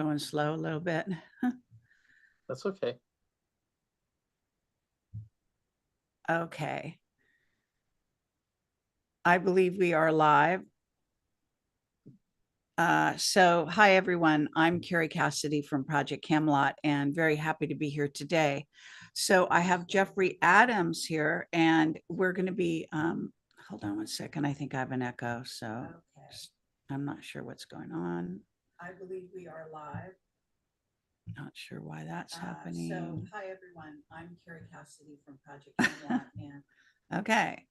going slow a little bit. That's okay. Okay. I believe we are live. So hi, everyone. I'm Carrie Cassidy from Project Camelot and very happy to be here today. So I have Jeffrey Adams here and we're going to be, hold on one second. I think I have an echo. So okay. I'm not sure what's going on. I believe we are live. Not sure why that's happening. So hi, everyone. I'm Carrie Cassidy from Project Camelot and okay.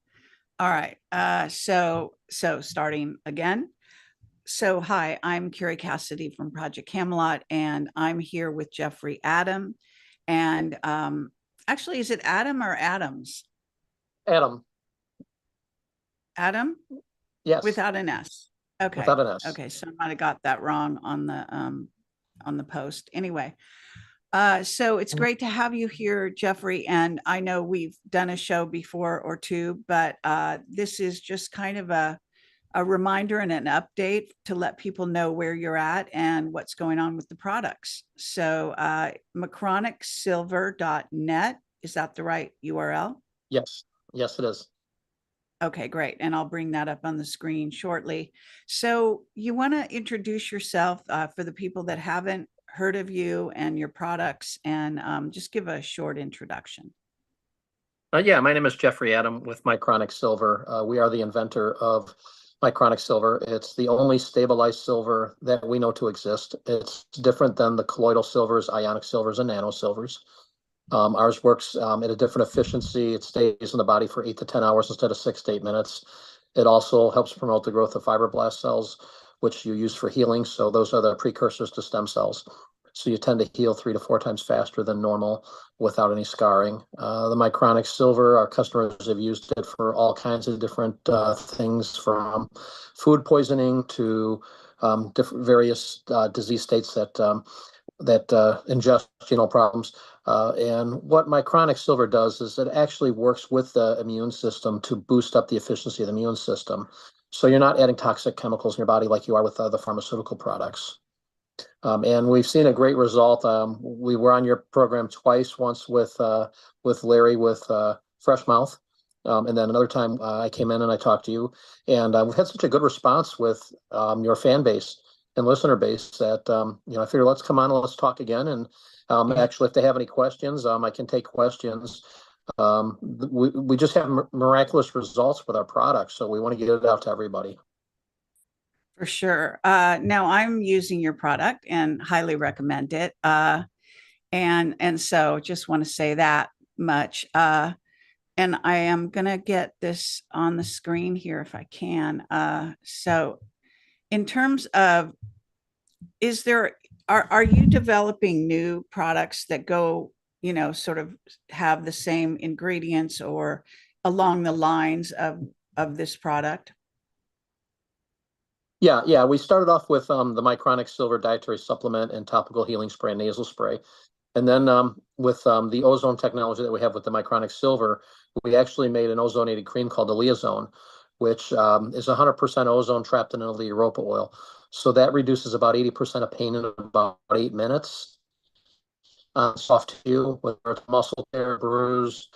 All right. So starting again. So hi, I'm Carrie Cassidy from Project Camelot, and I'm here with Jeffrey Adam. And actually, is it Adam or Adams? Adam. Adam? Yes. Without an S. Okay. Without an S. Okay. So I might have got that wrong on the post. Anyway. So it's great to have you here, Jeffrey. And I know we've done a show before or two, but this is just kind of a reminder and an update to let people know where you're at and what's going on with the products. So micronicsilver.net, is that the right URL? Yes. Yes, it is. Okay, great. And I'll bring that up on the screen shortly. So you want to introduce yourself for the people that haven't heard of you and your products and just give a short introduction. Yeah, my name is Jeffrey Adam with Micronic Silver. We are the inventor of Micronic Silver. It's the only stabilized silver that we know to exist. It's different than the colloidal silvers, ionic silvers, and nano silvers. Ours works at a different efficiency. It stays in the body for 8 to 10 hours instead of 6 to 8 minutes. It also helps promote the growth of fibroblast cells, which you use for healing. So those are the precursors to stem cells. So you tend to heal 3 to 4 times faster than normal without any scarring. The Micronic Silver, our customers have used it for all kinds of different things, from food poisoning to different various disease states that ingestional problems. And what Micronic Silver does is it actually works with the immune system to boost up the efficiency of the immune system. So you're not adding toxic chemicals in your body like you are with other pharmaceutical products. And we've seen a great result. We were on your program twice, once with Larry with Fresh Mouth. And then another time I came in and I talked to you. And we've had such a good response with your fan base and listener base that, I figured let's come on and let's talk again. And actually, if they have any questions, I can take questions. We just have miraculous results with our products. So we want to get it out to everybody. For sure. Now I'm using your product and highly recommend it. And so just want to say that much. And I am going to get this on the screen here if I can. So in terms of, are you developing new products that go, sort of have the same ingredients or along the lines of this product? Yeah. We started off with the Micronic Silver Dietary Supplement and Topical Healing Spray and Nasal Spray. And then with the ozone technology that we have with the Micronic Silver, we actually made an ozonated cream called the Liazone, which is 100% ozone trapped in a Europa oil. So that reduces about 80% of pain in about 8 minutes. Soft tissue, whether it's muscle tear, bruise,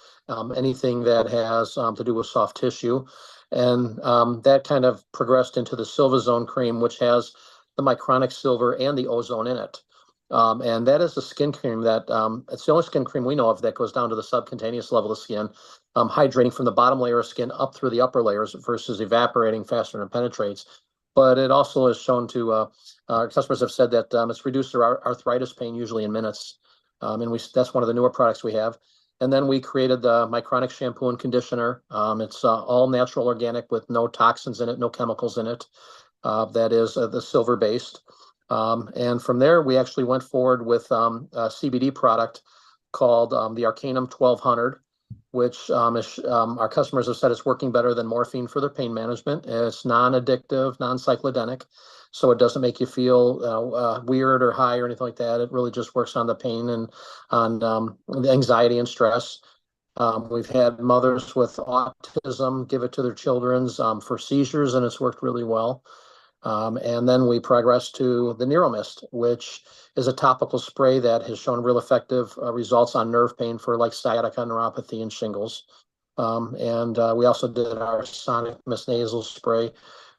anything that has to do with soft tissue. And that kind of progressed into the Silvazone cream, which has the Micronic Silver and the ozone in it. And that is the skin cream that it's the only skin cream we know of that goes down to the subcutaneous level of skin, hydrating from the bottom layer of skin up through the upper layers versus evaporating faster than it penetrates. But it also is shown to, our customers have said that it's reduced their arthritis pain usually in minutes. And that's one of the newer products we have. And then we created the Micronic shampoo and conditioner. It's all natural, organic, with no toxins in it, no chemicals in it. That is the silver based. And from there, we actually went forward with a CBD product called the Arcanum 1200, which our customers have said it's working better than morphine for their pain management. It's non-addictive, non-cyclodenic, so it doesn't make you feel weird or high or anything like that. It really just works on the pain and on the anxiety and stress. We've had mothers with autism give it to their children for seizures, and it's worked really well. And then we progressed to the Neuromist, which is a topical spray that has shown real effective results on nerve pain for like sciatica neuropathy and shingles. And we also did our Sonic Mist nasal spray,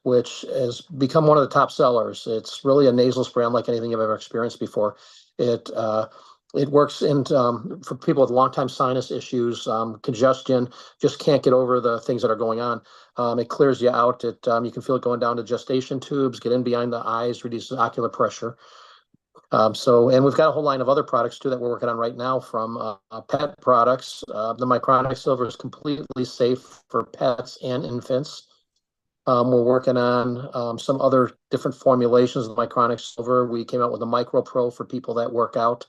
which has become one of the top sellers. It's really a nasal spray unlike anything you've ever experienced before. It works for people with long-time sinus issues, congestion, just can't get over the things that are going on. It clears you out. You can feel it going down to gestation tubes, get in behind the eyes, reduces ocular pressure. And we've got a whole line of other products too that we're working on right now, from pet products. The Micronic Silver is completely safe for pets and infants. We're working on some other different formulations of the Micronic Silver. We came out with a Micro Pro for people that work out,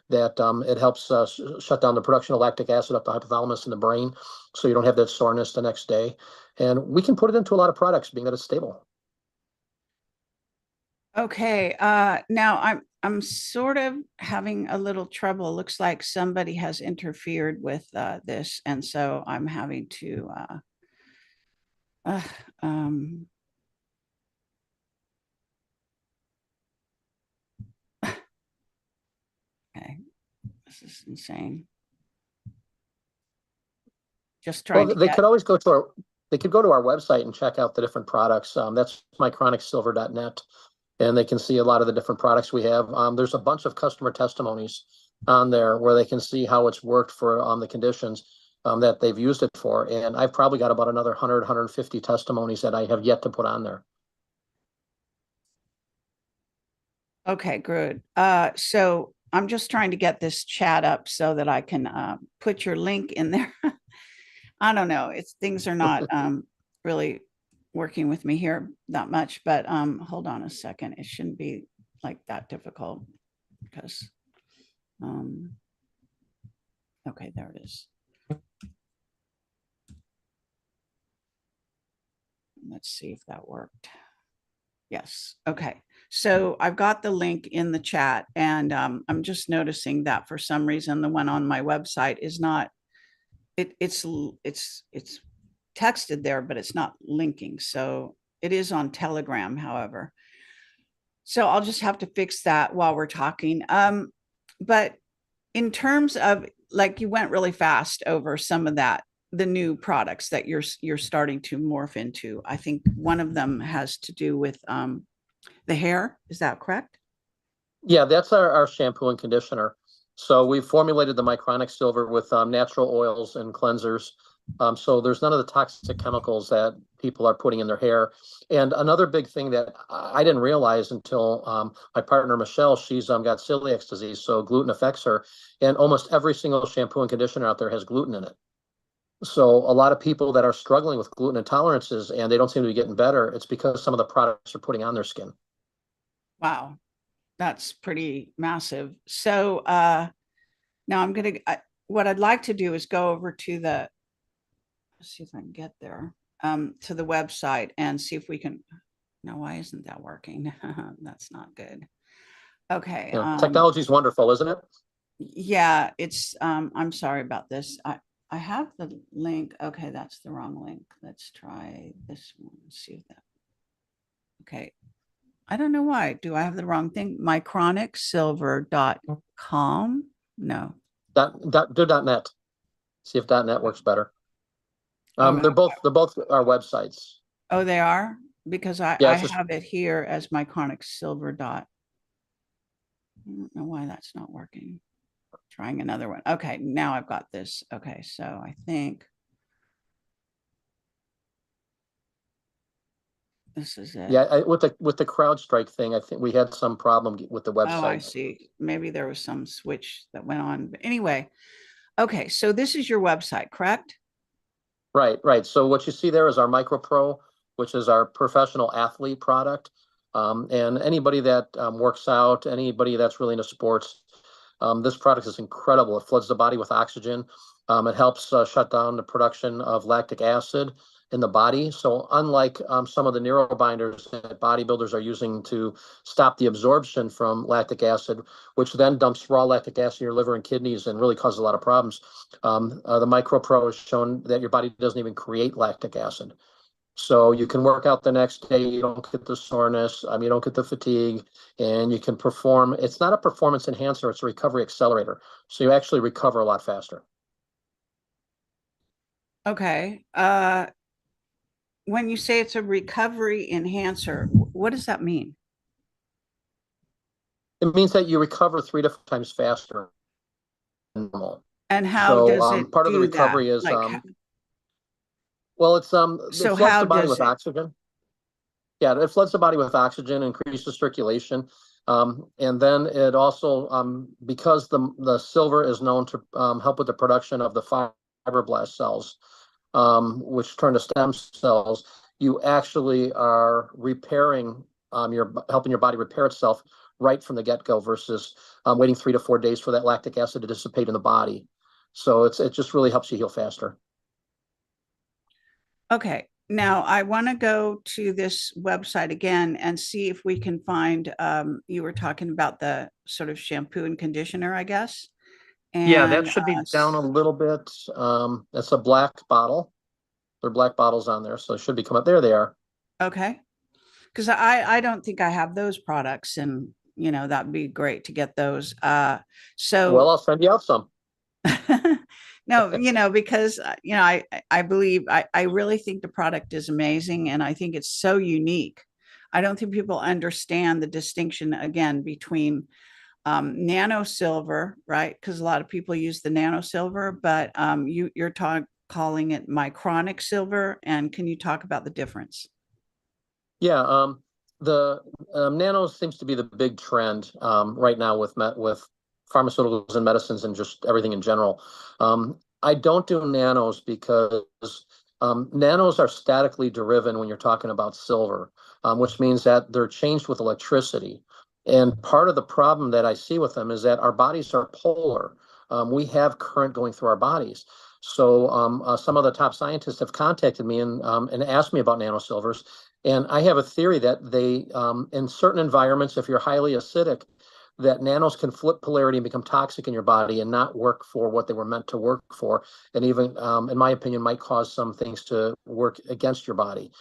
that it helps shut down the production of lactic acid up the hypothalamus in the brain, so you don't have that soreness the next day. And we can put it into a lot of products, being that it's stable. Okay, now I'm sort of having a little trouble. Looks like somebody has interfered with this, and so I'm having to um okay, this is insane. Just trying Well, to get. they could go to our website and check out the different products. That's micronicsilver.net, and they can see a lot of the different products we have. There's a bunch of customer testimonies on there where they can see how it's worked for the conditions that they've used it for. And I've probably got about another 100, 150 testimonies that I have yet to put on there. Okay, good. So I'm just trying to get this chat up so that I can put your link in there. I don't know. Things are not really working with me here that much, but hold on a second. It shouldn't be like that difficult because okay, there it is. Let's see if that worked. Yes. Okay. So I've got the link in the chat, and I'm just noticing that for some reason the one on my website is not. It's texted there, but it's not linking. So it is on Telegram, however. So I'll just have to fix that while we're talking. But in terms of, like, you went really fast over some of that, the new products that you're starting to morph into. I think one of them has to do with the hair. Is that correct? Yeah, that's our shampoo and conditioner. So we've formulated the Micronic Silver with natural oils and cleansers. So there's none of the toxic chemicals that people are putting in their hair. And another big thing that I didn't realize until my partner, Michelle, she's got celiac disease, so gluten affects her. And almost every single shampoo and conditioner out there has gluten in it. So a lot of people that are struggling with gluten intolerances and they don't seem to be getting better, it's because some of the products are putting on their skin. Wow. That's pretty massive. So now what I'd like to do is go over to let's see if I can get there, to the website and see if we can, no, why isn't that working? That's not good. Okay. Yeah, technology is wonderful, isn't it? Yeah, I'm sorry about this. I have the link. Okay, that's the wrong link. Let's try this one, see if that, okay. I don't know why. Do I have the wrong thing? Micronicsilver.com? No. Do.net. See if .net works better. Oh, they're both our websites. oh, they are? Because I have it here as Micronicsilver. I don't know why that's not working. Trying another one. Okay, now I've got this. Okay, so I think this is it. Yeah, with the CrowdStrike thing, I think we had some problem with the website. Oh, I see. Maybe there was some switch that went on. But anyway, okay, so this is your website, correct? Right. So what you see there is our Micro Pro, which is our professional athlete product. And anybody that works out, anybody that's really into sports, this product is incredible. It floods the body with oxygen. It helps shut down the production of lactic acid in the body. So unlike some of the neurobinders that bodybuilders are using to stop the absorption from lactic acid, which then dumps raw lactic acid in your liver and kidneys and really causes a lot of problems, the Micro Pro has shown that your body doesn't even create lactic acid. So you can work out the next day, you don't get the soreness, you don't get the fatigue, and you can perform. It's not a performance enhancer, it's a recovery accelerator. So you actually recover a lot faster. Okay. When you say it's a recovery enhancer, what does that mean? It means that you recover 3 to 4 times faster than normal. And how So does it part of the do that? recovery is Like, well, it so floods how the body does with it? oxygen. Yeah, it floods the body with oxygen, increases circulation, and then it also, because the silver is known to help with the production of the fibroblast cells, which turn to stem cells, you actually are repairing, you're helping your body repair itself right from the get-go versus waiting 3 to 4 days for that lactic acid to dissipate in the body. So it just really helps you heal faster. Okay. Now I want to go to this website again and see if we can find, you were talking about the sort of shampoo and conditioner, I guess. Yeah, that And should be down a little bit. It's a black bottle. There are black bottles on there, so it should be come up. There they are. okay. Because I don't think I have those products, and that'd be great to get those. Well, So I'll send you out some. no, because I believe I really think the product is amazing, and I think it's so unique. I don't think people understand the distinction again between nano silver, right? Because a lot of people use the nano silver, but you're calling it micronic silver. And can you talk about the difference? Yeah, the nano seems to be the big trend right now with pharmaceuticals and medicines and just everything in general. I don't do nanos because nanos are statically driven when you're talking about silver, which means that they're changed with electricity. And part of the problem that I see with them is that our bodies are polar. We have current going through our bodies. So some of the top scientists have contacted me and asked me about nanosilvers. And I have a theory that they, in certain environments, if you're highly acidic, that nanos can flip polarity and become toxic in your body and not work for what they were meant to work for. And even, in my opinion, might cause some things to work against your body.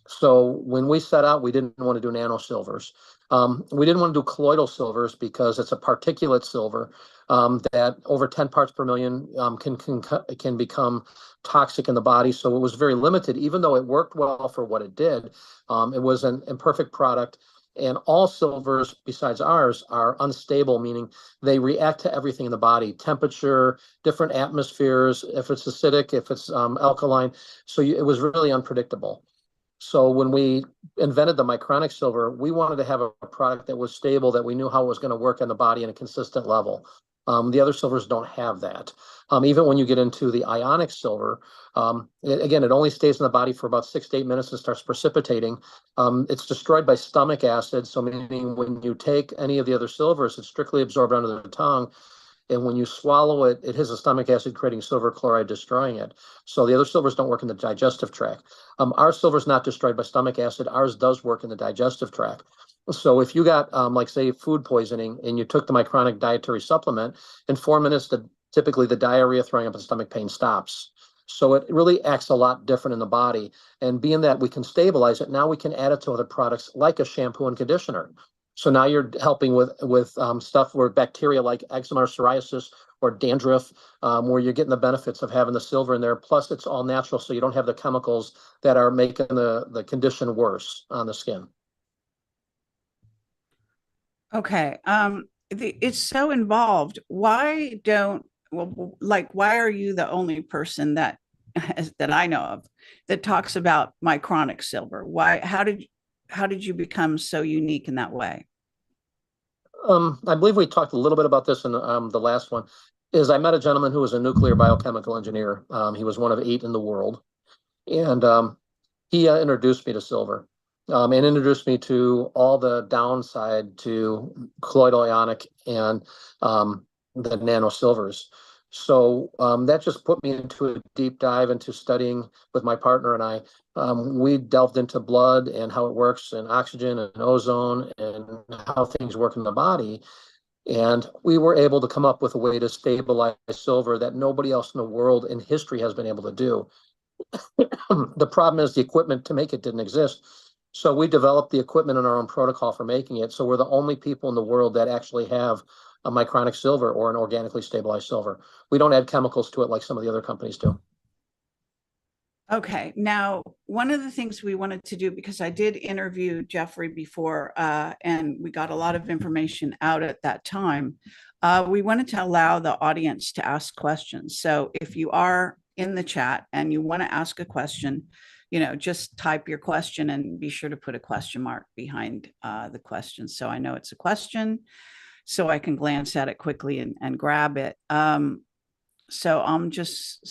So when we set out, we didn't want to do nano silvers. We didn't want to do colloidal silvers because it's a particulate silver that over 10 parts per million can become toxic in the body. So it was very limited, even though it worked well for what it did. It was an imperfect product. And all silvers besides ours are unstable, meaning they react to everything in the body, temperature, different atmospheres, if it's acidic, if it's alkaline. So it was really unpredictable. So when we invented the Micronic silver, we wanted to have a product that was stable, that we knew how it was going to work in the body in a consistent level. The other silvers don't have that. Even when you get into the ionic silver, again, it only stays in the body for about 6 to 8 minutes and starts precipitating. It's destroyed by stomach acid. So meaning when you take any of the other silvers, it's strictly absorbed under the tongue. And when you swallow it, it has a stomach acid creating silver chloride, destroying it. So the other silvers don't work in the digestive tract. Our silver is not destroyed by stomach acid. Ours does work in the digestive tract. So if you got, like, say, food poisoning and you took the Micronic dietary supplement, in 4 minutes, typically the diarrhea, throwing up, and stomach pain stops. So it really acts a lot different in the body. And being that we can stabilize it, now we can add it to other products like a shampoo and conditioner. So now you're helping with stuff where bacteria like eczema or psoriasis or dandruff, where you're getting the benefits of having the silver in there. Plus, it's all natural, so you don't have the chemicals that are making the condition worse on the skin. Okay. It's so involved. Why are you the only person that that I know of that talks about micronic silver? How did you become so unique in that way? I believe we talked a little bit about this in the last one. Is I met a gentleman who was a nuclear biochemical engineer. He was one of 8 in the world, and he introduced me to silver, and introduced me to all the downside to colloidal ionic and the nano silvers. So that just put me into a deep dive into studying with my partner and I. We delved into blood and how it works, and oxygen and ozone, and how things work in the body. And we were able to come up with a way to stabilize silver that nobody else in the world in history has been able to do. The problem is the equipment to make it didn't exist. So we developed the equipment and our own protocol for making it. So we're the only people in the world that actually have a micronic silver or an organically stabilized silver. We don't add chemicals to it like some of the other companies do. Okay, now one of the things we wanted to do, because I did interview Jeffrey before, and we got a lot of information out at that time, we wanted to allow the audience to ask questions. So if you are in the chat and you want to ask a question, just type your question and be sure to put a question mark behind the question. So I know it's a question, so I can glance at it quickly and grab it. So I'll just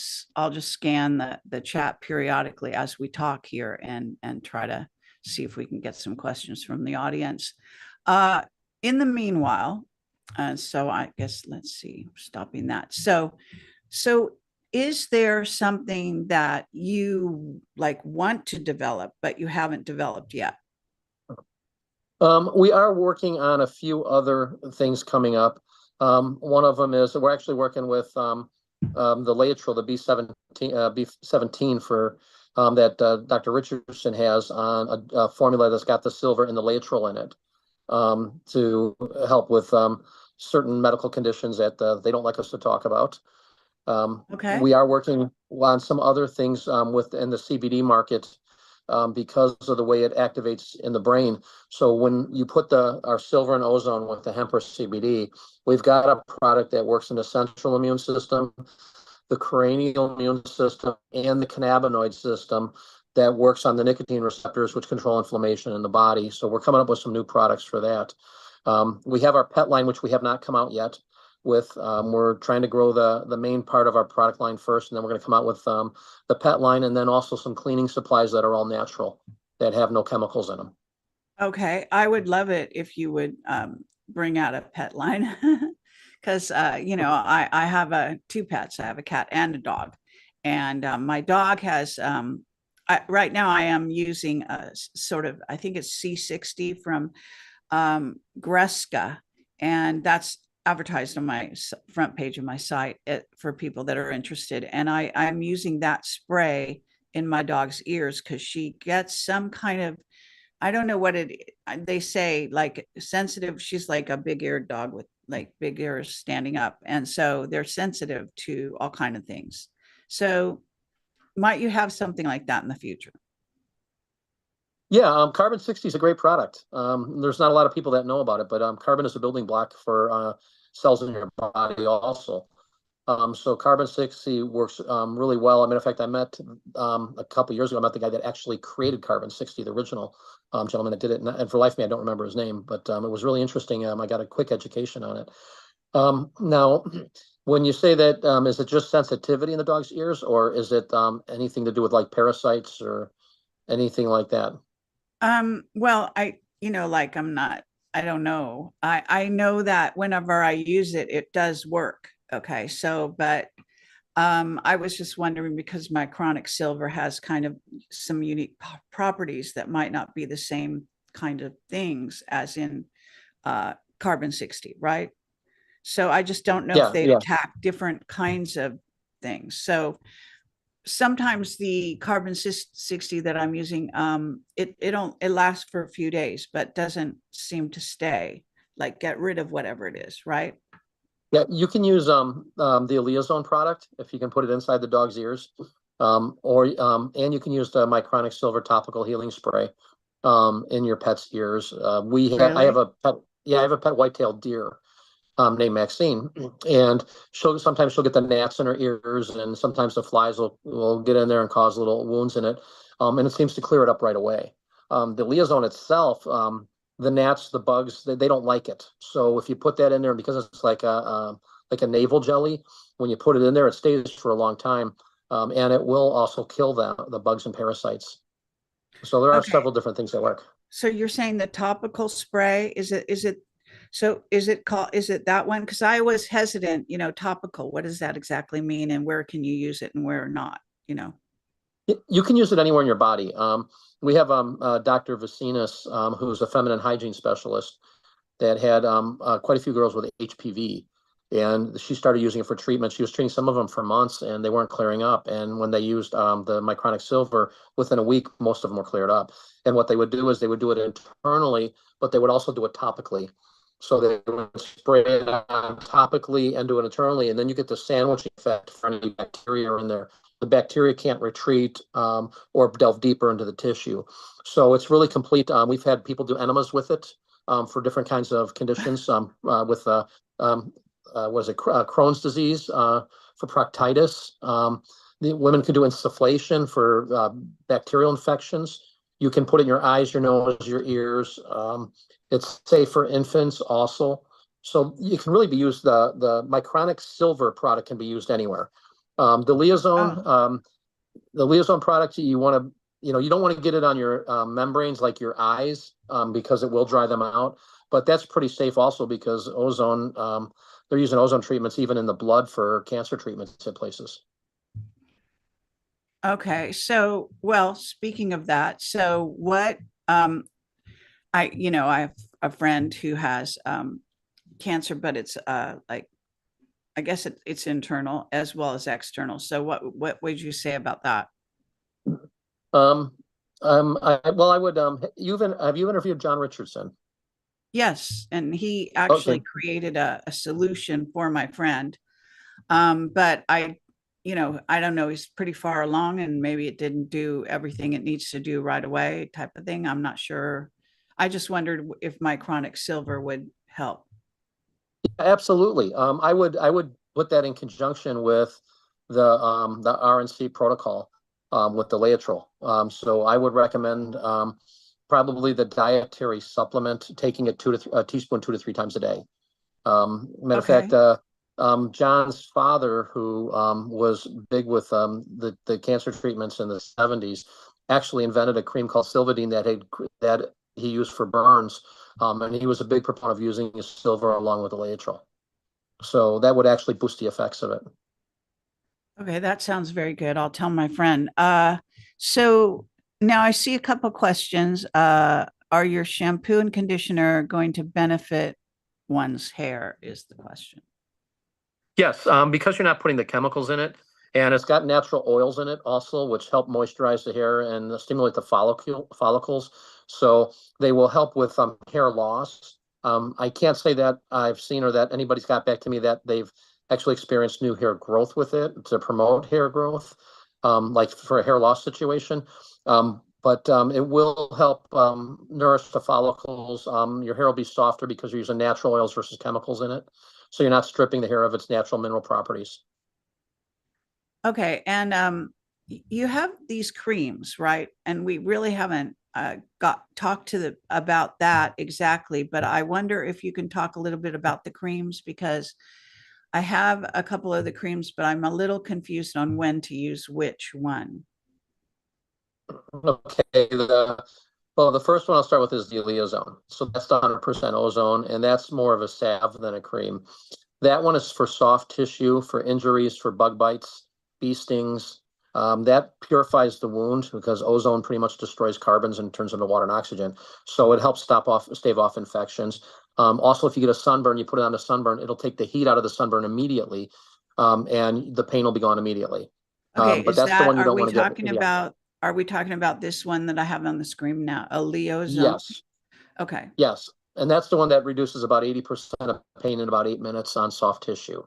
scan the chat periodically as we talk here and try to see if we can get some questions from the audience. In the meanwhile, so I guess let's see, stopping that. So is there something that you want to develop but you haven't developed yet? We are working on a few other things coming up. One of them is we're actually working with the Laetrile, the B17 for that Dr. Richardson has on a formula that's got the silver and the Laetrile in it to help with certain medical conditions that they don't like us to talk about. Okay. We are working on some other things within the CBD market because of the way it activates in the brain. So when you put our silver and ozone with the hemp or CBD, we've got a product that works in the central immune system, the cranial immune system, and the cannabinoid system that works on the nicotine receptors, which control inflammation in the body. So we're coming up with some new products for that. We have our pet line, which we have not come out yet with. We're trying to grow the main part of our product line first, and then we're going to come out with the pet line, and then also some cleaning supplies that are all natural, that have no chemicals in them. Okay, I would love it if you would bring out a pet line because I have two pets. I have a cat and a dog, and my dog has right now I am using a sort of, I think it's C60 from Greska, and that's advertised on my front page of my site for people that are interested. And I'm using that spray in my dog's ears because she gets some kind of, I don't know what they say, like sensitive. She's like a big-eared dog with like big ears standing up. And so they're sensitive to all kinds of things. So might you have something like that in the future? Yeah, carbon 60 is a great product. There's not a lot of people that know about it, but carbon is a building block for cells in your body also. So carbon 60 works really well. I mean, in fact, I met a couple of years ago, I met the guy that actually created carbon 60, the original gentleman that did it. And for life of me, I don't remember his name, but it was really interesting. I got a quick education on it. Now, when you say that, is it just sensitivity in the dog's ears, or is it anything to do with like parasites or anything like that? Well, I don't know. I know that whenever I use it, it does work. Okay. So, but I was just wondering because Micronic silver has kind of some unique properties that might not be the same kind of things as in carbon 60, right? So I just don't know if they'd attack different kinds of things. So sometimes the carbon 60 that I'm using, it lasts for a few days, but doesn't seem to stay, like get rid of whatever it is, right? Yeah, you can use the Aleazone product if you can put it inside the dog's ears, and you can use the Micronic Silver Topical Healing Spray in your pet's ears. I have a pet, I have a pet white-tailed deer named Maxine, and sometimes she'll get the gnats in her ears, and sometimes the flies will get in there and cause little wounds in it, and it seems to clear it up right away. The Aleazone itself, the gnats, the bugs, they don't like it. So if you put that in there, because it's like a navel jelly, when you put it in there, it stays for a long time, and it will also kill the bugs and parasites. So there are several different things that work. So you're saying the topical spray, is it that one? Because I was hesitant, topical, what does that exactly mean and where can you use it and where not, You can use it anywhere in your body. We have Dr. Vacinas, who's a feminine hygiene specialist that had quite a few girls with HPV. And she started using it for treatment. She was treating some of them for months and they weren't clearing up. And when they used the Micronic Silver, within a week, most of them were cleared up. And what they would do is they would do it internally, but they would also do it topically. So they would spray it on topically and do it internally. And then you get the sandwiching effect for any bacteria in there. The bacteria can't retreat or delve deeper into the tissue. So it's really complete. We've had people do enemas with it for different kinds of conditions with was it Crohn's disease for proctitis. The women can do insufflation for bacterial infections. You can put it in your eyes, your nose, your ears. It's safe for infants also. So you can really be used, the Micronic Silver product can be used anywhere. The Liaison product, you want to, you don't want to get it on your membranes like your eyes because it will dry them out. But that's pretty safe also because ozone, they're using ozone treatments even in the blood for cancer treatments in places. Okay. So, well, speaking of that, so what, I have a friend who has cancer, but it's like, I guess it's internal as well as external. So what would you say about that? I would, have you interviewed John Richardson? Yes, and he actually Okay. created a solution for my friend. But I don't know, he's pretty far along and maybe it didn't do everything it needs to do right away type of thing. I'm not sure. I just wondered if my chronic silver would help. Absolutely. I would put that in conjunction with the RNC protocol with the Laetrile. So I would recommend probably the dietary supplement, taking it a teaspoon 2 to 3 times a day. Matter of fact, Okay. John's father, who was big with the cancer treatments in the 70s, actually invented a cream called Silvadene that he used for burns, and he was a big proponent of using his silver along with the Laetrile. So that would actually boost the effects of it. Okay, that sounds very good. I'll tell my friend. So now I see a couple questions. Are your shampoo and conditioner going to benefit one's hair is the question. Yes, because you're not putting the chemicals in it, and it's got natural oils in it also, which help moisturize the hair and stimulate the follicles. So they will help with hair loss. I can't say that I've seen or that anybody's got back to me that they've actually experienced new hair growth with it to promote hair growth, like for a hair loss situation. But it will help nourish the follicles. Your hair will be softer because you're using natural oils versus chemicals in it. So you're not stripping the hair of its natural mineral properties. Okay, and you have these creams, right? And we really haven't got talked about that exactly, but I wonder if you can talk a little bit about the creams because I have a couple of the creams, but I'm a little confused on when to use which one. Okay, well, the first one I'll start with is the Liaison. So that's the 100% ozone, and that's more of a salve than a cream. That one is for soft tissue, for injuries, for bug bites, bee stings. That purifies the wound because ozone pretty much destroys carbons and turns into water and oxygen. So it helps stave off infections. Also, if you get a sunburn, you put it on a sunburn, it'll take the heat out of the sunburn immediately, and the pain will be gone immediately. Okay, But is that's the that, one you don't want to get in the eye. are we talking about this one that I have on the screen now, a Leo zone? Yes, Okay, yes. And that's the one that reduces about 80% of pain in about 8 minutes on soft tissue.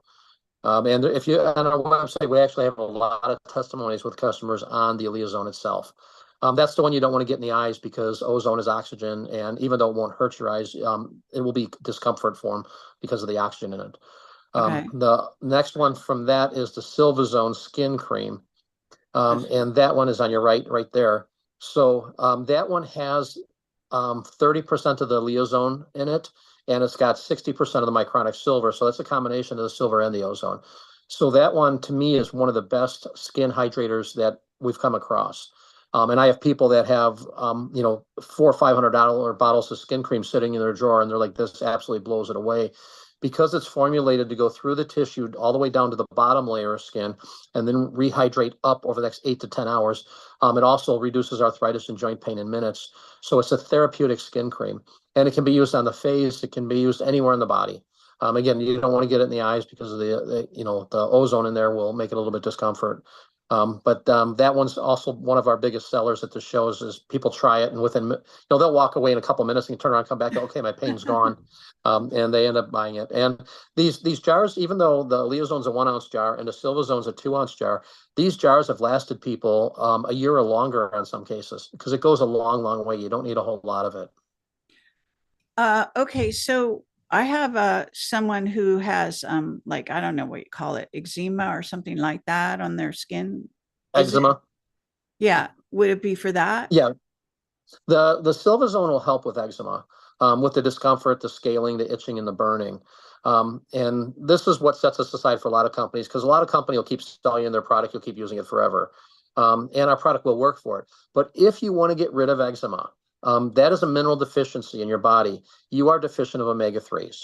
And if you on our website, we actually have a lot of testimonies with customers on the Liaison itself. That's the one you don't want to get in the eyes because ozone is oxygen, and even though it won't hurt your eyes, it will be discomfort for them because of the oxygen in it. okay. The next one from that is the Silvazone skin cream, and that one is on your right there. So that one has 30% of the Liaison in it, and it's got 60% of the Micronic silver. So that's a combination of the silver and the ozone. So that one to me is one of the best skin hydrators that we've come across. And I have people that have, $400 or $500 bottles of skin cream sitting in their drawer, and they're like, this absolutely blows it away. Because it's formulated to go through the tissue all the way down to the bottom layer of skin and then rehydrate up over the next 8 to 10 hours. It also reduces arthritis and joint pain in minutes. So it's a therapeutic skin cream, and it can be used on the face. It can be used anywhere in the body. Again, you don't want to get it in the eyes because of the ozone in there will make it a little bit discomfort. But that one's also one of our biggest sellers at the shows. Is people try it and they'll walk away in a couple of minutes and turn around, come back, okay, my pain's gone, and they end up buying it. And these jars, even though the Leozone's a 1 ounce jar and the Silvazone's a 2 ounce jar, these jars have lasted people a year or longer in some cases because it goes a long, long way. You don't need a whole lot of it. Okay, so I have someone who has like I don't know what you call it, eczema or something like that on their skin. Is it? Eczema. Yeah, would it be for that? Yeah, the Silvazone will help with eczema, with the discomfort, the scaling, the itching, and the burning. And this is what sets us aside for a lot of companies, because a lot of companies will keep selling their product, you'll keep using it forever. And our product will work for it. But if you want to get rid of eczema, that is a mineral deficiency in your body. You are deficient of omega-3s.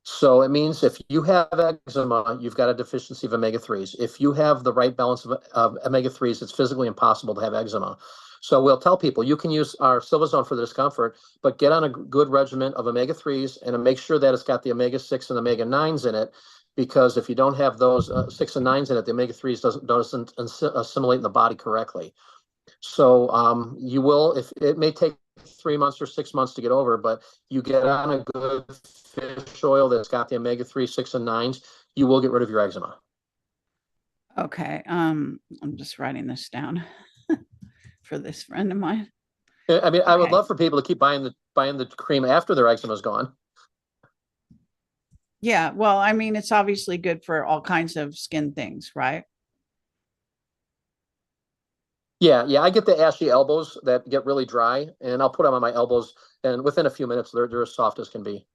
So it means if you have eczema, you've got a deficiency of omega-3s. If you have the right balance of omega-3s, it's physically impossible to have eczema. So we'll tell people you can use our Silvazone for the discomfort, but get on a good regimen of omega-3s and make sure that it's got the omega-6 and omega-9s in it, because if you don't have those 6 and 9s in it, the omega-3s doesn't assimilate in the body correctly. So you will, if it may take 3 months or 6 months to get over, but you get on a good fish oil that's got the omega-3, 6, and 9s, you will get rid of your eczema. Okay, I'm just writing this down for this friend of mine. I mean, I would Okay. love for people to keep buying the cream after their eczema is gone. Yeah, well, I mean, it's obviously good for all kinds of skin things, right? Yeah, I get the ashy elbows that get really dry, and I'll put them on my elbows, and within a few minutes, they're as soft as can be.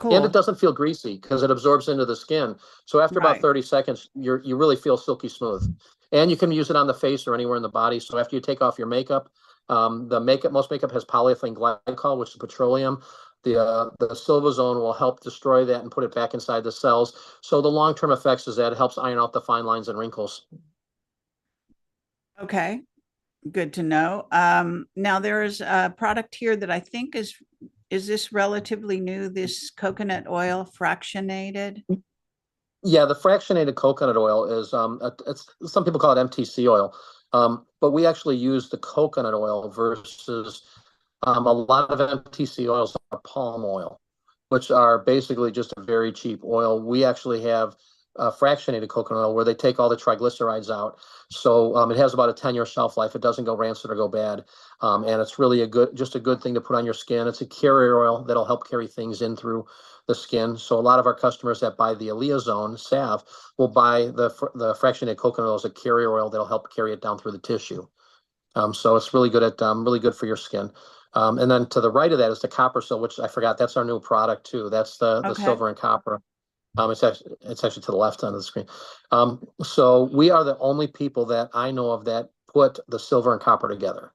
And it Cool. doesn't feel greasy because it absorbs into the skin. So after about Right. 30 seconds, you really feel silky smooth. And you can use it on the face or anywhere in the body. So after you take off your makeup, most makeup has polyethylene glycol, which is petroleum. The Silvazone will help destroy that and put it back inside the cells. So the long-term effects is that it helps iron out the fine lines and wrinkles. Okay. Good to know. Now there's a product here that I think is this relatively new, this coconut oil fractionated? Yeah, the fractionated coconut oil is it's some people call it MTC oil, but we actually use the coconut oil versus a lot of MTC oils are palm oil, which are basically just a very cheap oil. We actually have fractionated coconut oil where they take all the triglycerides out, so it has about a 10-year shelf life. It doesn't go rancid or go bad, and it's really just a good thing to put on your skin. It's a carrier oil that'll help carry things in through the skin. So a lot of our customers that buy the Aleazone salve will buy the fractionated coconut oil as a carrier oil that'll help carry it down through the tissue. So it's really good for your skin. And then to the right of that is the copper sil, which I forgot. That's our new product too. That's the Okay. silver and copper. It's actually to the left on the screen. So we are the only people that I know of that put the silver and copper together.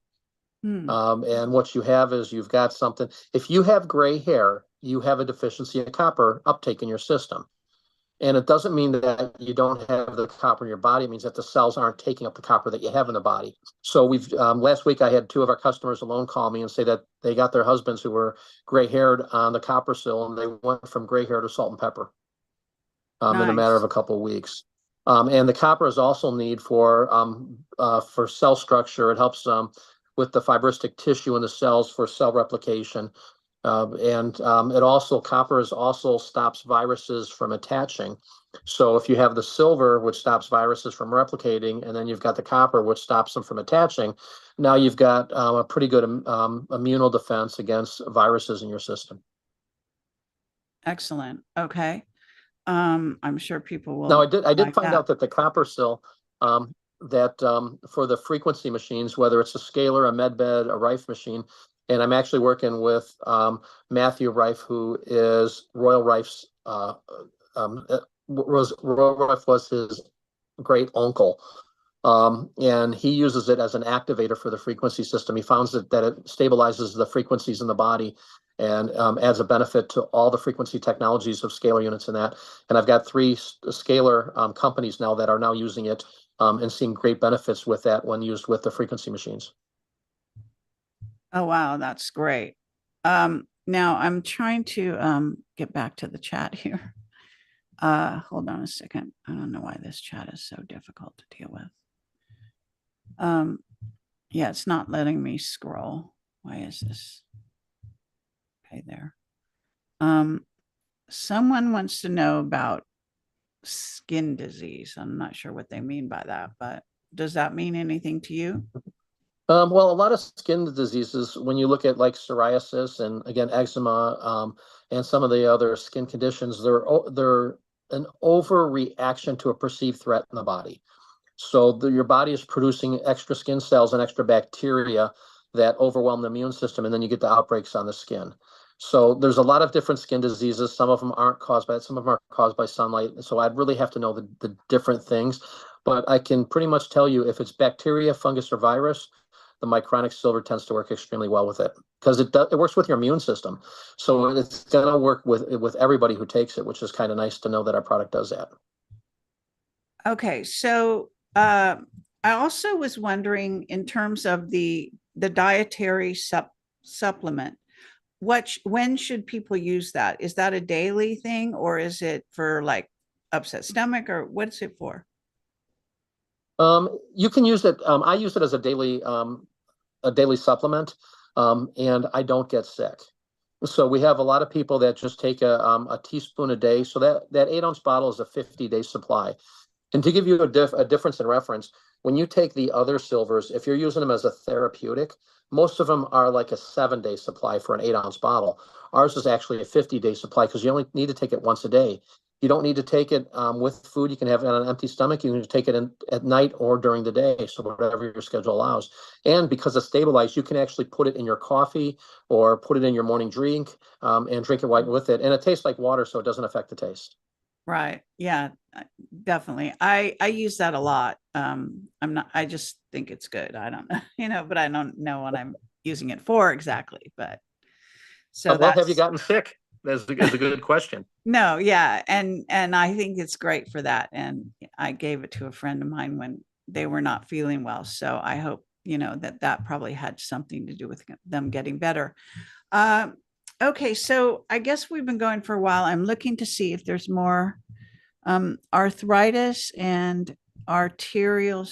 Hmm. And what you have is you've got something. If you have gray hair, you have a deficiency of copper uptake in your system. And it doesn't mean that you don't have the copper in your body. It means that the cells aren't taking up the copper that you have in the body. So we've last week I had 2 of our customers alone call me and say that they got their husbands who were gray haired on the copper sil, and they went from gray hair to salt and pepper in a matter of Nice. a couple of weeks. And the copper is also need for cell structure. It helps with the fibristic tissue in the cells for cell replication. And copper also stops viruses from attaching. So if you have the silver, which stops viruses from replicating, and then you've got the copper, which stops them from attaching, now you've got a pretty good immunal defense against viruses in your system. Excellent. Okay. I'm sure people Now, will I did like find that. out that the copper sil, that for the frequency machines, whether it's a scaler, a medbed, a Rife machine, and I'm actually working with Matthew Rife, who is Royal Rife's, Royal Rife was his great uncle. And he uses it as an activator for the frequency system. He found that it stabilizes the frequencies in the body and adds a benefit to all the frequency technologies of scalar units and that. And I've got 3 scalar companies now that are now using it and seeing great benefits with that when used with the frequency machines. Oh, wow, that's great. Now I'm trying to get back to the chat here. Hold on a second. I don't know why this chat is so difficult to deal with. Yeah, it's not letting me scroll. Why is this? Okay, there. Someone wants to know about skin disease. I'm not sure what they mean by that, but does that mean anything to you? Well, a lot of skin diseases, when you look at like psoriasis and again eczema, and some of the other skin conditions, they're an overreaction to a perceived threat in the body. So your body is producing extra skin cells and extra bacteria that overwhelm the immune system, and then you get the outbreaks on the skin. So there's a lot of different skin diseases. Some of them aren't caused by it. Some of them are caused by sunlight. So I'd really have to know the different things. But I can pretty much tell you if it's bacteria, fungus, or virus, the Micronic silver tends to work extremely well with it because it works with your immune system. So it's going to work with everybody who takes it, which is kind of nice to know that our product does that. Okay, so I also was wondering in terms of the dietary supplement, when should people use that? Is that a daily thing or is it for like upset stomach or what's it for? You can use it. I use it as a daily supplement, and I don't get sick. So we have a lot of people that just take a teaspoon a day. So that 8 ounce bottle is a 50-day supply. And to give you a difference in reference, when you take the other silvers, if you're using them as a therapeutic, most of them are like a 7-day supply for an 8 ounce bottle. Ours is actually a 50-day supply because you only need to take it once a day. You don't need to take it with food. You can have it on an empty stomach. You can take it at night or during the day, so whatever your schedule allows. And because it's stabilized, you can actually put it in your coffee or put it in your morning drink and drink it right with it. And it tastes like water, so it doesn't affect the taste. Right. Yeah, definitely. I use that a lot. I just think it's good. I don't know, but I don't know what I'm using it for exactly. But so Well, have you that's gotten sick? That's a good question. no, yeah. And I think it's great for that. And I gave it to a friend of mine when they were not feeling well. So I hope, that probably had something to do with them getting better. Uh, okay, so I guess we've been going for a while. I'm looking to see if there's more arthritis and arterial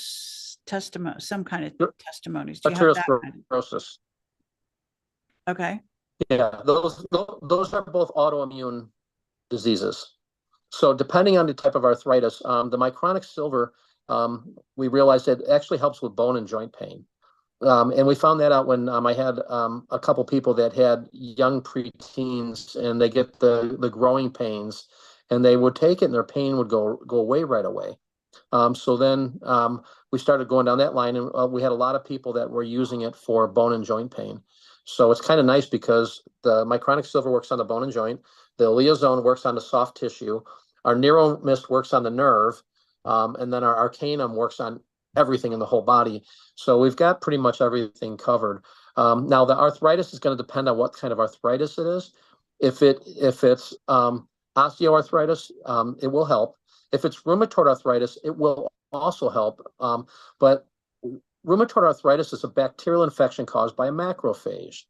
testimony, some kind of testimonies. Do you have that kind Arteriosclerosis. of? Okay. Yeah, those are both autoimmune diseases. So depending on the type of arthritis, the Micronic silver, we realized it actually helps with bone and joint pain. And we found that out when I had a couple people that had young preteens, and they get the growing pains, and they would take it, and their pain would go away right away. So then we started going down that line, and we had a lot of people that were using it for bone and joint pain. So it's kind of nice because the Micronic silver works on the bone and joint, the Leozone works on the soft tissue, our Neuro Mist works on the nerve, and then our Arcanum works on everything in the whole body. So we've got pretty much everything covered. Now the arthritis is going to depend on what kind of arthritis it is. If it's osteoarthritis, it will help. If it's rheumatoid arthritis, it will also help. But rheumatoid arthritis is a bacterial infection caused by a macrophage.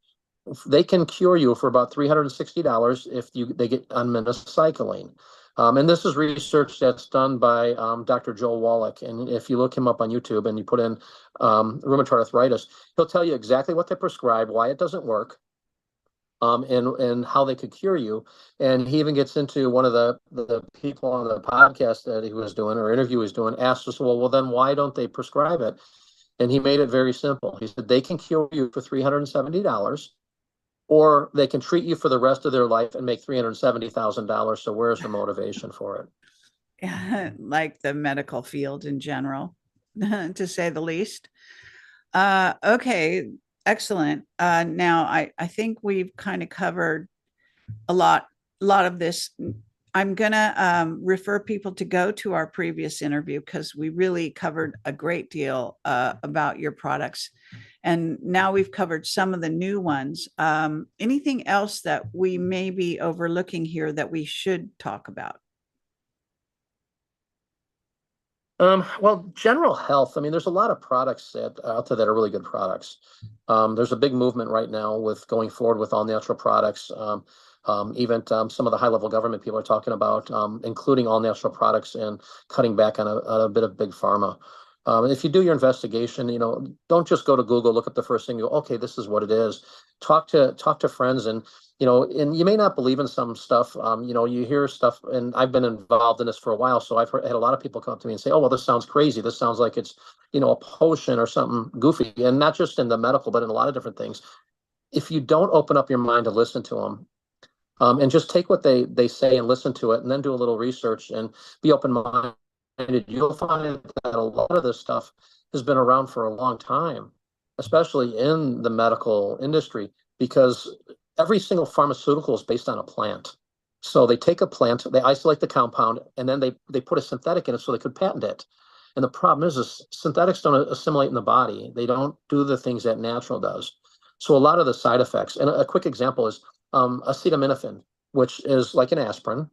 They can cure you for about $360 if they get on minocycline. And this is research that's done by Dr. Joel Wallach. And if you look him up on YouTube and you put in rheumatoid arthritis, he'll tell you exactly what they prescribe, why it doesn't work, and how they could cure you. And he even gets into one of the people on the podcast that he was doing or interview he was doing, asked us, well, then why don't they prescribe it? And he made it very simple. He said they can cure you for $370, or they can treat you for the rest of their life and make $370,000. So where's the motivation for it? Like the medical field in general, to say the least. Okay, excellent. Now I think we've kind of covered a lot of this. I'm gonna refer people to go to our previous interview because we really covered a great deal about your products, and now we've covered some of the new ones. Anything else that we may be overlooking here that we should talk about? Well, general health, I mean, there's a lot of products that out there that are really good products. There's a big movement right now with going forward with all natural products. Even some of the high level government people are talking about including all natural products and cutting back on a bit of big pharma. If you do your investigation, don't just go to Google, look up the first thing, you go, okay, this is what it is. Talk to friends, and and you may not believe in some stuff. You hear stuff, and I've been involved in this for a while, so had a lot of people come up to me and say, "Oh, well, this sounds crazy. This sounds like it's a potion or something goofy," and not just in the medical, but in a lot of different things. If you don't open up your mind to listen to them, and just take what they say and listen to it, and then do a little research and be open-minded, you'll find that a lot of this stuff has been around for a long time, especially in the medical industry, because every single pharmaceutical is based on a plant. So they take a plant, they isolate the compound, and then they put a synthetic in it so they could patent it. And the problem is synthetics don't assimilate in the body. They don't do the things that natural does. So a lot of the side effects, and a quick example is acetaminophen, which is like an aspirin.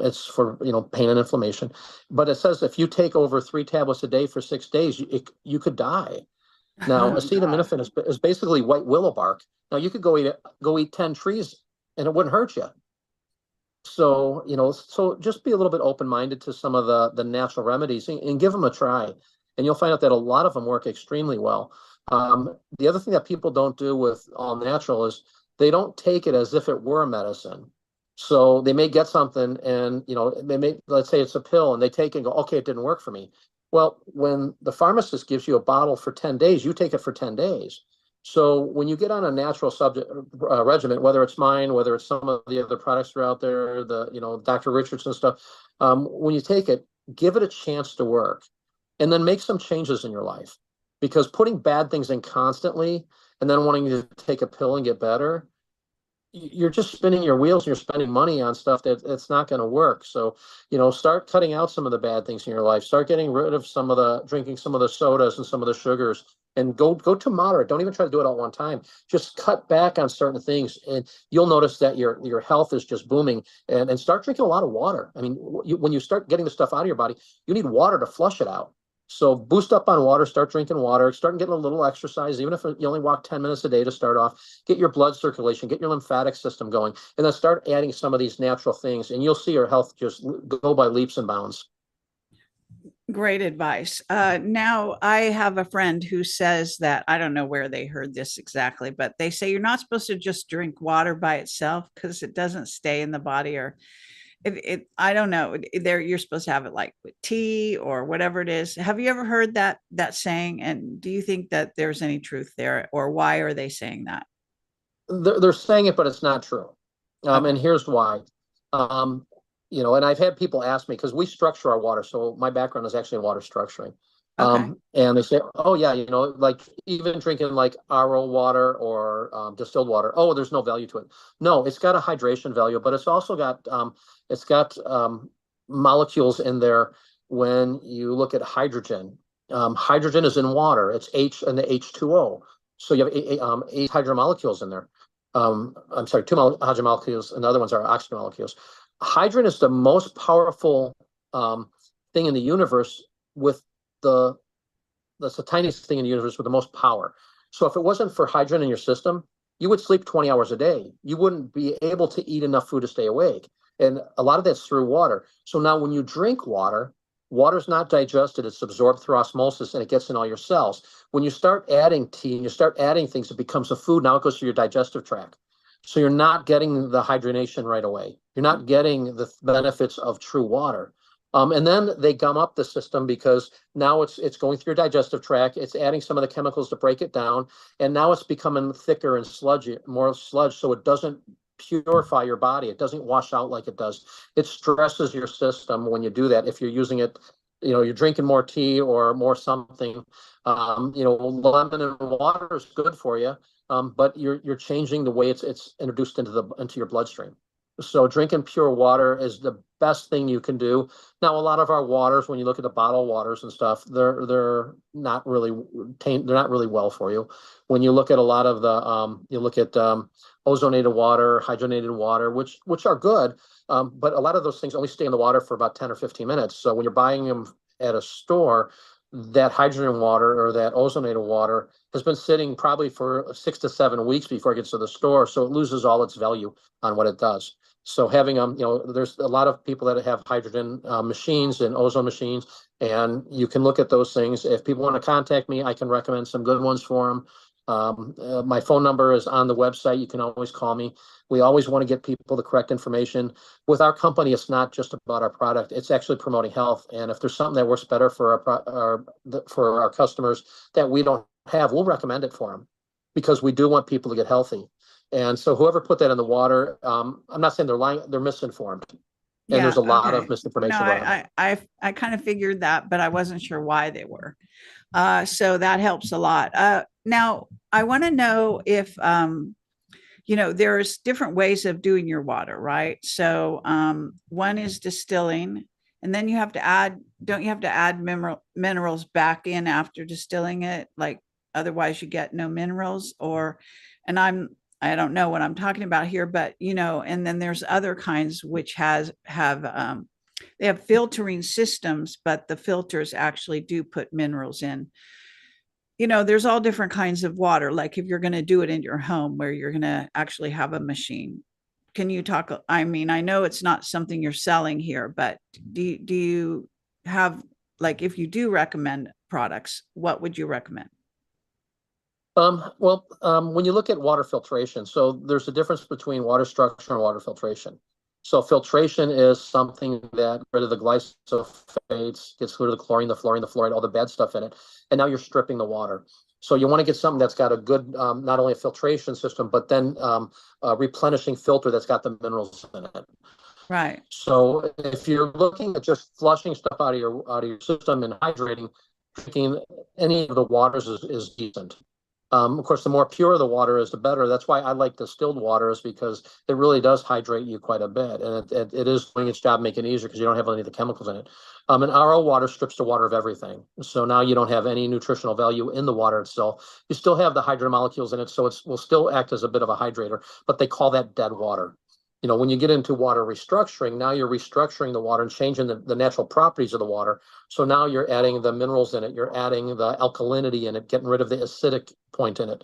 It's for pain and inflammation, but it says if you take over 3 tablets a day for 6 days, you could die. Now, Oh, God. acetaminophen is basically white willow bark. Now you could go eat 10 trees and it wouldn't hurt you. So so just be a little bit open-minded to some of the natural remedies, and give them a try, and you'll find out that a lot of them work extremely well. The other thing that people don't do with all natural is they don't take it as if it were a medicine. So they may get something, and they may, let's say it's a pill, and they take it and go, okay, it didn't work for me. Well, when the pharmacist gives you a bottle for 10 days, you take it for 10 days. So when you get on a natural subject regimen, whether it's mine, whether it's some of the other products that are out there, Dr. Richardson stuff, when you take it, give it a chance to work, and then make some changes in your life. Because putting bad things in constantly and then wanting to take a pill and get better, you're just spinning your wheels, and you're spending money on stuff that it's not going to work. So, start cutting out some of the bad things in your life. Start getting rid of drinking some of the sodas and some of the sugars, and go to moderate. Don't even try to do it all at one time. Just cut back on certain things, and you'll notice that your health is just booming. And start drinking a lot of water. I mean, when you start getting the stuff out of your body, you need water to flush it out. So boost up on water, start drinking water, start getting a little exercise, even if you only walk 10 minutes a day to start off. Get your blood circulation, get your lymphatic system going, and then start adding some of these natural things, and you'll see your health just go by leaps and bounds. Great advice. Now, I have a friend who says that, I don't know where they heard this exactly, but they say you're not supposed to just drink water by itself because it doesn't stay in the body, or I don't know. You're supposed to have it like with tea or whatever it is. Have you ever heard that saying? And do you think that there's any truth there, or why are they saying that? They're saying it, but it's not true. Okay. And here's why. Um, and I've had people ask me, because we structure our water. So my background is actually in water structuring. Okay. And they say, oh yeah, like even drinking like RO water or distilled water, oh, there's no value to it. No, it's got a hydration value, but it's also got molecules in there. When you look at hydrogen, hydrogen is in water. It's H and the H2O. So you have eight hydrogen molecules in there. I'm sorry, two hydrogen molecules, and the other ones are oxygen molecules. Hydrogen is the most powerful thing in the universe, with that's the tiniest thing in the universe with the most power. So if it wasn't for hydrogen in your system, you would sleep 20 hours a day. You wouldn't be able to eat enough food to stay awake. And a lot of that's through water. So now when you drink water, water's not digested, it's absorbed through osmosis, and it gets in all your cells. When you start adding tea and you start adding things, it becomes a food. Now it goes through your digestive tract. So you're not getting the hydration right away. You're not getting the benefits of true water. And then they gum up the system, because now it's going through your digestive tract. It's adding some of the chemicals to break it down. And now it's becoming thicker and sludgy, more sludge. So it doesn't purify your body. It doesn't wash out like it does. It stresses your system when you do that. If you're using it, you're drinking more tea or more something, lemon and water is good for you. But you're changing the way it's introduced into your bloodstream. So drinking pure water is the best thing you can do. Now, a lot of our waters, when you look at the bottled waters and stuff, they're not really they're not really well for you. When you look at a lot of you look at ozonated water, hydrogenated water, which are good, but a lot of those things only stay in the water for about 10 or 15 minutes. So when you're buying them at a store, that hydrogen water or that ozonated water has been sitting probably for 6 to 7 weeks before it gets to the store, so it loses all its value on what it does. So having there's a lot of people that have hydrogen machines and ozone machines, and you can look at those things. If people want to contact me, I can recommend some good ones for them. My phone number is on the website. You can always call me. We always want to get people the correct information. With our company, it's not just about our product. It's actually promoting health. And if there's something that works better for our customers that we don't have, we'll recommend it for them, because we do want people to get healthy. And so whoever put that in the water, I'm not saying they're lying, they're misinformed. And there's a lot of misinformation No, around it. I kind of figured that, but I wasn't sure why they were. So that helps a lot. Now I want to know if there's different ways of doing your water, right? So one is distilling, and then don't you have to add minerals back in after distilling it? Like otherwise you get no minerals, I don't know what I'm talking about here, but and then there's other kinds which they have filtering systems, but the filters actually do put minerals in. There's all different kinds of water. Like if you're going to do it in your home where you're going to actually have a machine. Can you talk? I mean, I know it's not something you're selling here, but do you have, like, if you do recommend products, what would you recommend? When you look at water filtration, so there's a difference between water structure and water filtration. So filtration is something that gets rid of the glyphosates, gets rid of the chlorine, the fluorine, the fluoride, all the bad stuff in it. And now you're stripping the water. So you want to get something that's got a good, not only a filtration system, but then a replenishing filter that's got the minerals in it. Right. So if you're looking at just flushing stuff out of your system and hydrating, drinking any of the waters is decent. Of course, the more pure the water is, the better. That's why I like distilled waters, because it really does hydrate you quite a bit. And it is doing its job, making it easier because you don't have any of the chemicals in it. And RO water strips the water of everything. So now you don't have any nutritional value in the water itself. You still have the hydrogen molecules in it, so it will still act as a bit of a hydrator, but they call that dead water. When you get into water restructuring, now you're restructuring the water and changing the natural properties of the water. So now you're adding the minerals in it, you're adding the alkalinity in it, getting rid of the acidic point in it.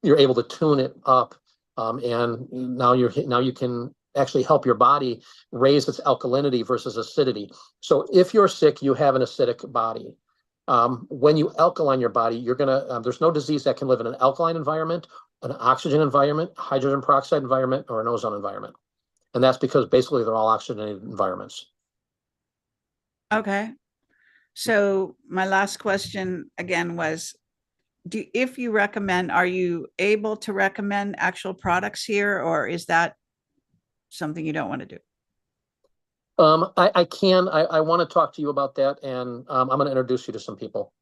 You're able to tune it up, and now you can actually help your body raise its alkalinity versus acidity. So if you're sick, you have an acidic body. When you alkaline your body, you're gonna there's no disease that can live in an alkaline environment, an oxygen environment, hydrogen peroxide environment, or an ozone environment. And that's because basically they're all oxygenated environments. Okay. So my last question again was, if you recommend, are you able to recommend actual products here, or is that something you don't want to do? I can. I want to talk to you about that, and I'm going to introduce you to some people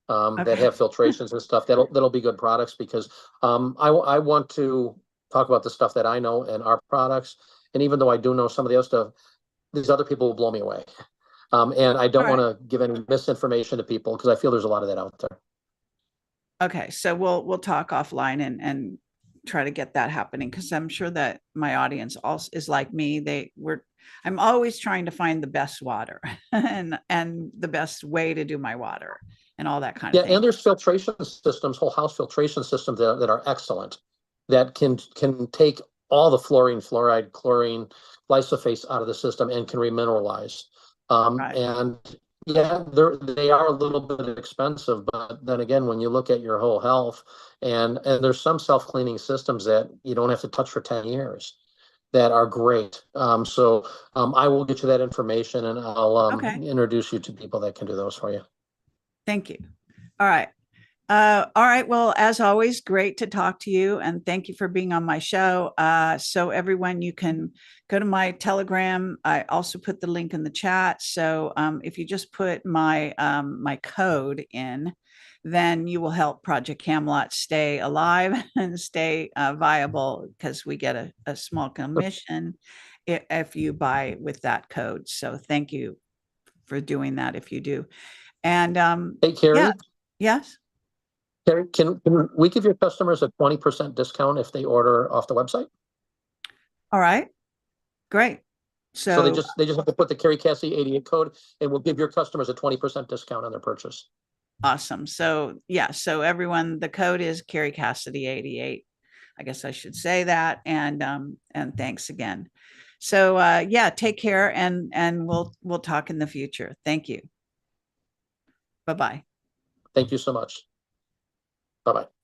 that have filtrations and stuff. That'll be good products, because I want to talk about the stuff that I know and our products. And even though I do know some of the other stuff, these other people will blow me away. And I don't want to give any misinformation to people, because I feel there's a lot of that out there. Okay, so we'll talk offline and try to get that happening, because I'm sure that my audience also is like me. I'm always trying to find the best water and the best way to do my water and all that kind of thing. Yeah, and there's filtration systems, whole house filtration systems that are excellent, that can take all the fluorine, fluoride, chlorine, glyphosate out of the system and can remineralize. And yeah, they are a little bit expensive, but then again, when you look at your whole health, and there's some self-cleaning systems that you don't have to touch for 10 years that are great. So I will get you that information, and I'll introduce you to people that can do those for you. Thank you. All right. All right. Well, as always, great to talk to you, and thank you for being on my show. So everyone, you can go to my Telegram. I also put the link in the chat. So if you just put my my code in, then you will help Project Camelot stay alive and stay viable, because we get a small commission if you buy with that code. So thank you for doing that if you do. And hey, Carrie. Yes. Carrie, can we give your customers a 20% discount if they order off the website? All right. Great. So So they just have to put the Carrie Cassidy 88 code, and we'll give your customers a 20% discount on their purchase. awesome. So yeah, so everyone, the code is Carrie Cassidy 88. I guess I should say that. And thanks again. So yeah, take care, and we'll talk in the future. Thank you. Bye-bye. Thank you so much. Bye-bye.